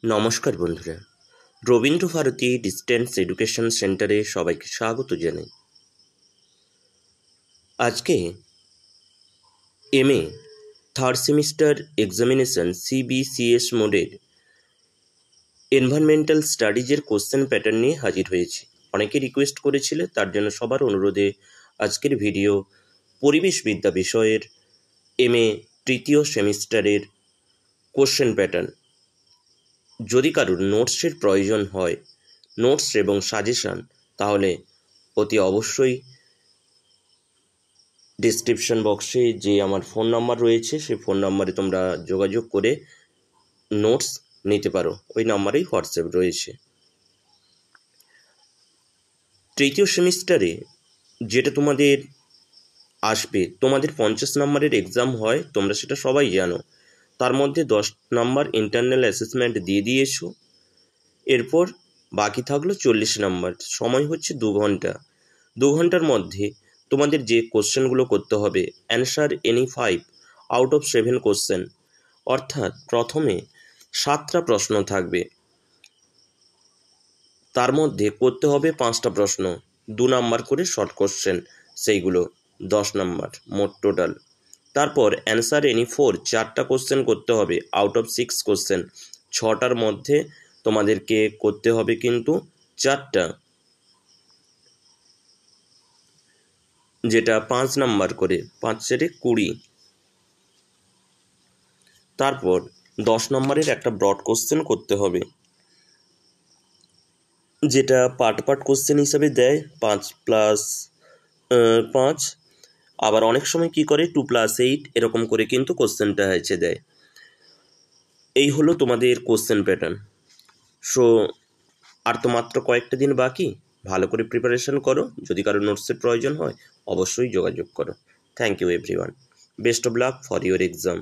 নমস্কার বন্ধুরা, Rabindra Bharati distance education সেন্টারে সবাইকে স্বাগত জানাই। আজকে MA third semester examination CBCS মোডের এনভায়রনমেন্টাল স্টাডিজের কোশ্চেন প্যাটার্ন নিয়ে হাজির হয়েছি। অনেকে রিকোয়েস্ট করেছিল, তার জন্য সবার অনুরোধে আজকের ভিডিও পরিবেশবিদ্যা বিষয়ের এমএ তৃতীয় সেমিস্টারের কোশ্চেন প্যাটার্ন। যদি কারোর নোটসের প্রয়োজন হয়, নোটস এবং সাজেশান, তাহলে অতি অবশ্যই ডিসক্রিপশন বক্সে যে আমার ফোন নাম্বার রয়েছে সেই ফোন নাম্বারে তোমরা যোগাযোগ করে নোটস নিতে পারো। ওই নাম্বারেই হোয়াটসঅ্যাপ রয়েছে। তৃতীয় সেমিস্টারে যেটা তোমাদের আসবে, তোমাদের 50 নম্বরের এক্সাম হয়, তোমরা সেটা সবাই জানো। তার মধ্যে 10 নম্বর ইন্টারনাল অ্যাসেসমেন্ট দিয়ে দিয়েছো। এরপর বাকি থাকলো 40 নম্বর। সময় হচ্ছে 2 ঘন্টা। 2 ঘন্টার মধ্যে তোমাদের যে কোশ্চেনগুলো করতে হবে, answer any 5 out of 7 question. অর্থাৎ প্রথমে 7টা প্রশ্ন থাকবে, তার মধ্যে করতে হবে 5টা প্রশ্ন, 2 নাম্বার করে শর্ট কোশ্চেন, সেইগুলো 10 নাম্বার মোট টোটাল। তারপর অ্যান্সার এনি 4 4টা কোশ্চেন করতে হবে আউট অফ 6 কোশ্চেন। 6টার মধ্যে তোমাদেরকে করতে হবে কিন্তু 4টা, যেটা 5 নাম্বার করে, 5 4 20। তারপর 10 নম্বরের একটা ব্রড কোশ্চেন করতে হবে, যেটা পার্ট পার্ট কোশ্চেন হিসাবে দেয় 5+5। আবার অনেক সময় কি করে 2+8 এরকম করে কিন্তু কোশ্চেনটা হয়েছে দেয়। এই হলো তোমাদের কোশ্চেন প্যাটার্ন। সো আর তো মাত্র কয়েকটা দিন বাকি, ভালো করে প্রিপারেশন করো। যদি কারো নোটসের প্রয়োজন হয় অবশ্যই যোগাযোগ করো। Thank you everyone. Best of luck for your exam.